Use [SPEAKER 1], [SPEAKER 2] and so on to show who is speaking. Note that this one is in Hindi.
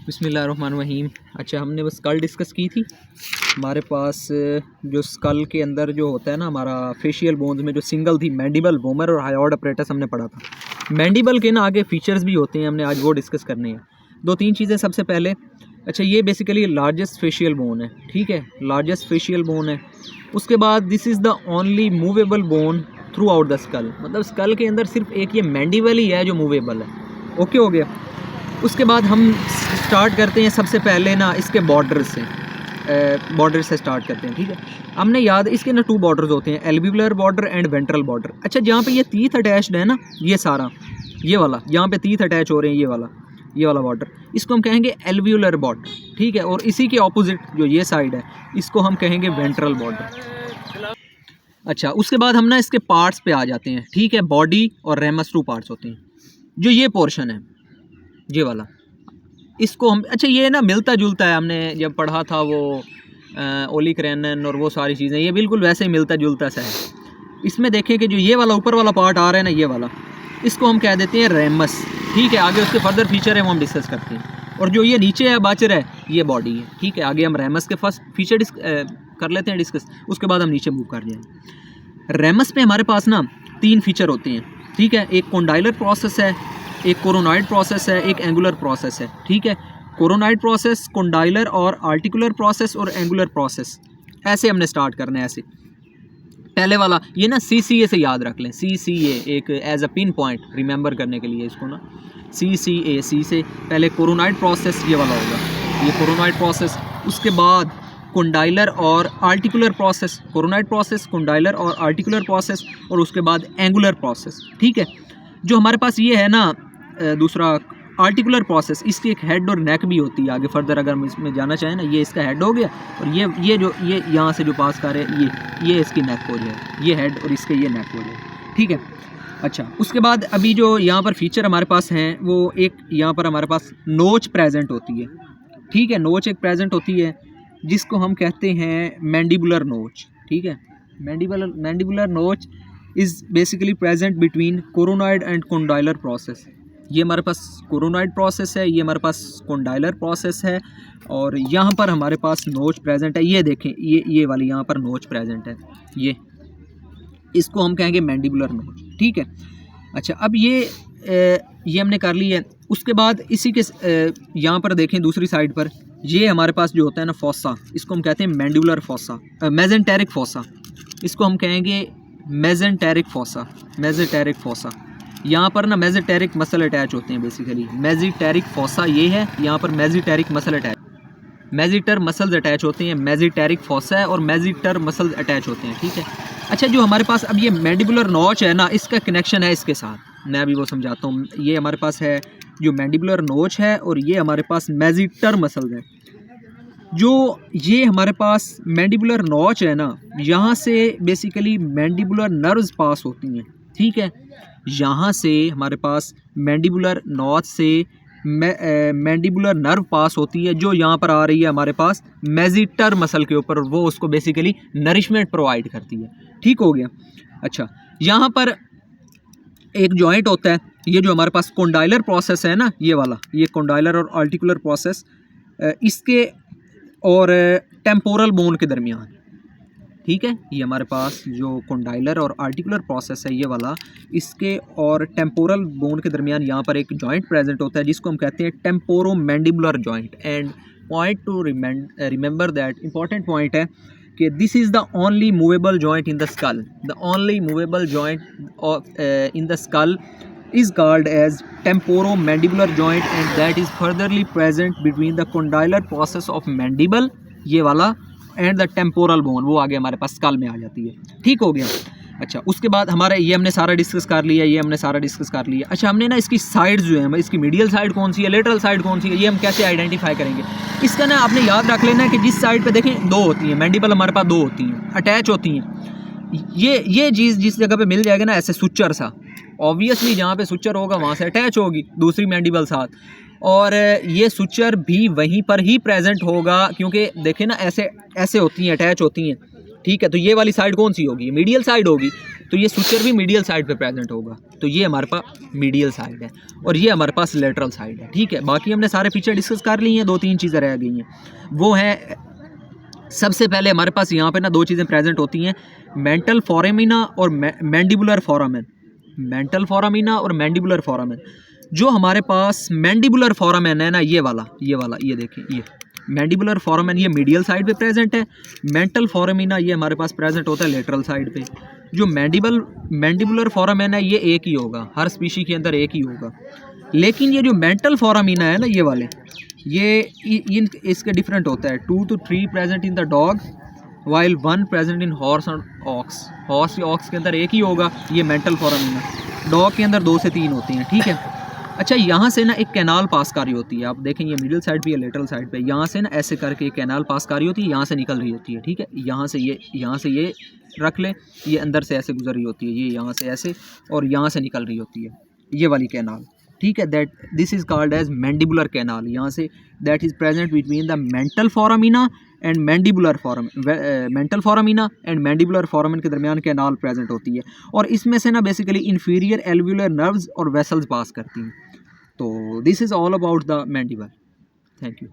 [SPEAKER 1] बिस्मिल्लाहिर्रहमानिर्रहीम। अच्छा, हमने बस स्कल डिस्कस की थी। हमारे पास जो स्कल के अंदर जो होता है ना, हमारा फेशियल बोन्स में जो सिंगल थी मैंडिबल, वोमर और हायोइड अपरेटस हमने पढ़ा था। मैंडिबल के ना आगे फीचर्स भी होते हैं, हमने आज वो डिस्कस करने हैं। दो तीन चीज़ें। सबसे पहले, अच्छा, ये बेसिकली लार्जेस्ट फेशियल बोन है, ठीक है, लार्जेस्ट फेशियल बोन है। उसके बाद this is the only movable bone through out the skull, मतलब स्कल के अंदर सिर्फ एक ये मैंडिबल ही है जो मूवेबल है। ओके हो गया। उसके बाद हम स्टार्ट करते हैं सबसे पहले ना इसके बॉर्डर से स्टार्ट करते हैं, ठीक है। हमने याद, इसके ना 2 बॉर्डर्स होते हैं, एल्विकुलर बॉर्डर एंड वेंट्रल बॉर्डर। अच्छा, जहाँ पे ये टीथ अटैच्ड है ना, ये सारा, ये वाला जहाँ पे टीथ अटैच हो रहे हैं, ये वाला बॉर्डर, इसको हम कहेंगे एल्विकुलर बॉर्डर, ठीक है। और इसी के ऑपोजिट जो ये साइड है, इसको हम कहेंगे वेंट्रल बॉर्डर। अच्छा, उसके बाद हम ना इसके पार्ट्स पे आ जाते हैं, ठीक है। बॉडी और रेमस 2 पार्ट्स होते हैं। जो ये पोर्शन है, ये वाला, इसको हम, अच्छा, ये ना मिलता जुलता है, हमने जब पढ़ा था वो ओलिक्रेनन और वो सारी चीज़ें, ये बिल्कुल वैसे ही मिलता जुलता सा है। इसमें देखें कि जो ये वाला ऊपर वाला पार्ट आ रहा है ना, ये वाला, इसको हम कह देते हैं रेमस, ठीक है। आगे उसके फर्दर फीचर है वो हम डिस्कस करते हैं। और जो ये नीचे है, बाचर है, ये बॉडी है, ठीक है। आगे हम रेमस के फर्स्ट फीचर कर लेते हैं डिस्कस, उसके बाद हम नीचे मूव कर जाएंगे। रेमस में हमारे पास ना 3 फीचर होते हैं, ठीक है। एक कोंडाइलर प्रोसेस है, एक कोरोनॉइड प्रोसेस है, एक एंगुलर प्रोसेस है, ठीक है। कोरोनॉइड प्रोसेस, कोंडाइलर और आर्टिकुलर प्रोसेस और एंगुलर प्रोसेस, ऐसे हमने स्टार्ट करना है। ऐसे पहले वाला ये ना CCA से याद रख लें, CCA एक as a pin point remember करने के लिए इसको ना, CCA, सी से पहले कोरोनॉइड प्रोसेस ये वाला होगा, ये कोरोनॉइड प्रोसेस। उसके बाद कोंडाइलर और आर्टिकुलर प्रोसेस, कोरोनॉइड प्रोसेस, कोंडाइलर और आर्टिकुलर प्रोसेस, और उसके बाद एंगुलर प्रोसेस, ठीक है। जो हमारे पास ये है ना दूसरा आर्टिकुलर प्रोसेस, इसकी एक हेड और नेक भी होती है। आगे फर्दर अगर हम इसमें जाना चाहें ना, ये इसका हेड हो गया, और ये जो ये यहाँ से जो पास कर रहे हैं, ये इसकी नेक हो जाए, ये हेड और इसके ये नेक हो जाए, ठीक है। अच्छा, उसके बाद अभी जो यहाँ पर फीचर हमारे पास हैं, वो एक यहाँ पर हमारे पास नोच प्रेजेंट होती है, ठीक है। नोच एक प्रेजेंट होती है जिसको हम कहते हैं मैंडिबुलर नोच, ठीक है। Mandibular notch is basically present between coronoid and condylar process. ये हमारे पास कोरोनॉइड प्रोसेस है, ये हमारे पास कोंडाइलर प्रोसेस है, और यहाँ पर हमारे पास नोच प्रेजेंट है। ये देखें, ये वाली यहाँ पर नोच प्रेजेंट है, इसको हम कहेंगे मैंडिबुलर नोच, ठीक है। अच्छा, अब ये हमने कर ली है। उसके बाद इसी के यहाँ पर देखें दूसरी साइड पर, ये हमारे पास जो होता है ना फोसा, इसको हम कहते हैं मैंडिबुलर फोसा, मेसेंटेरिक फोसा, इसको हम कहेंगे मेसेंटेरिक फोसा। यहाँ पर ना मेसेंटेरिक मसल अटैच होते हैं, बेसिकली मेसेंटेरिक फोसा ये है, यहाँ पर mesenteric muscle attach, masseter muscles attach होते हैं, मेसेंटेरिक फोसा है और मेसेंटर मसल्स अटैच होते हैं, ठीक है। अच्छा, जो हमारे पास अब ये मैंडिबुलर नोच है ना, इसका कनेक्शन है इसके साथ, मैं अभी वो समझाता हूँ। ये हमारे पास है जो मैंडिबुलर नोच है, और ये हमारे पास मेसेंटर मसल्स है। जो ये हमारे पास मैंडिबुलर नोच है ना, यहाँ से बेसिकली मैंडिबुलर नर्व्स पास होती हैं, ठीक है। यहाँ से हमारे पास मैंडिबुलर नोच से मैंडिबुलर नर्व पास होती है, जो यहाँ पर आ रही है हमारे पास मेसेंटर मसल के ऊपर, और वो उसको बेसिकली नरिशमेंट प्रोवाइड करती है, ठीक हो गया। अच्छा, यहाँ पर एक जॉइंट होता है, ये जो हमारे पास कोंडाइलर प्रोसेस है ना, ये वाला, ये कोंडाइलर और आर्टिकुलर प्रोसेस, इसके और टेम्पोरल बोन के दरमियान, ठीक है। ये हमारे पास जो कोंडाइलर और आर्टिकुलर प्रोसेस है, ये वाला, इसके और टेम्पोरल बोन के दरमियान यहाँ पर एक जॉइंट प्रेजेंट होता है, जिसको हम कहते हैं temporo mandibular joint. And point two remember that, important point है कि this is the only movable joint in the skull, the only movable joint in the skull is called as temporomandibular joint, and that is furtherly present between the condylar process of mandible, ये वाला, and the temporal bone, वो आगे हमारे पास स्कल में आ जाती है, ठीक हो गया। अच्छा, उसके बाद हमारे ये हमने सारा डिस्कस कर लिया, ये हमने सारा डिस्कस कर लिया। अच्छा, हमने ना इसकी साइड्स जो है, इसकी मीडियल साइड कौन सी है, लेटरल साइड कौन सी है, ये हम कैसे आइडेंटिफाई करेंगे। इसका ना आपने याद रख लेना है कि जिस साइड पे देखें 2 होती हैं, मैंडिबल हमारे पास 2 होती हैं, अटैच होती हैं। ये चीज़ जिस जगह पे मिल जाएगा ना, ऐसे सुच्चर सा, ऑब्वियसली जहाँ पे सुच्चर होगा वहाँ से अटैच होगी दूसरी मैंडिबल साथ, और ये सुच्चर भी वहीं पर ही प्रेजेंट होगा, क्योंकि देखें ना ऐसे होती हैं, अटैच होती हैं, ठीक है। तो ये वाली साइड कौन सी होगी, मीडियल साइड होगी। तो ये सुचर भी मीडियल साइड पे प्रेजेंट होगा। तो ये हमारे पास मीडियल साइड है और ये हमारे पास लेटरल साइड है, ठीक है। बाकी हमने सारे फीचर डिस्कस कर लिए हैं, 2-3 चीज़ें रह गई हैं। वो है सबसे पहले हमारे पास यहाँ पे ना 2 चीज़ें प्रेजेंट होती हैं, मेंटल फोरामिना और मैंडिबुलर फोरामेन। मेंटल फोरामिना और मैंडिबुलर फोरामेन। जो हमारे पास मैंडिबुलर फोरामेन है ना, ये वाला ये देखें, ये मैंडिबुलर फोरामेन ये मीडियल साइड पे प्रेजेंट है। मेंटल फोरामिना ये हमारे पास प्रेजेंट होता है लेटरल साइड पे। जो मैंडिबुलर फोरामेन है ये एक ही होगा, हर स्पीशी के अंदर एक ही होगा। लेकिन ये जो मेंटल फोरामिना है ना, ये वाले ये इसके डिफरेंट होता है। 2 to 3 present in the dog while 1 present in horse और ऑक्स। हॉर्स या ऑक्स के अंदर एक ही होगा ये मेंटल फोरामिना, डॉग के अंदर 2 से 3 होती हैं, ठीक है। अच्छा, यहाँ से ना एक कैनाल पास कारी होती है, आप देखें ये मिडिल साइड पे या लेटरल साइड पे, यहाँ से ना ऐसे करके एक कैनाल पास कारी होती है, यहाँ से निकल रही होती है, ठीक है। यहाँ से ये रख लें, ये अंदर से ऐसे गुजर रही होती है, ये यहाँ से ऐसे और यहाँ से निकल रही होती है, ये वाली कैनाल, ठीक है। That this is called as mandibular canal. यहाँ से that is present between the mental foramina and mandibular mental foramina and mandibular foramen के दरमियान कैनाल प्रेजेंट होती है और इसमें से ना बेसिकली इन्फीरियर एल्वुलर नर्व्स और वेसल्स पास करती हैं। तो this is all about the mandible. Thank you.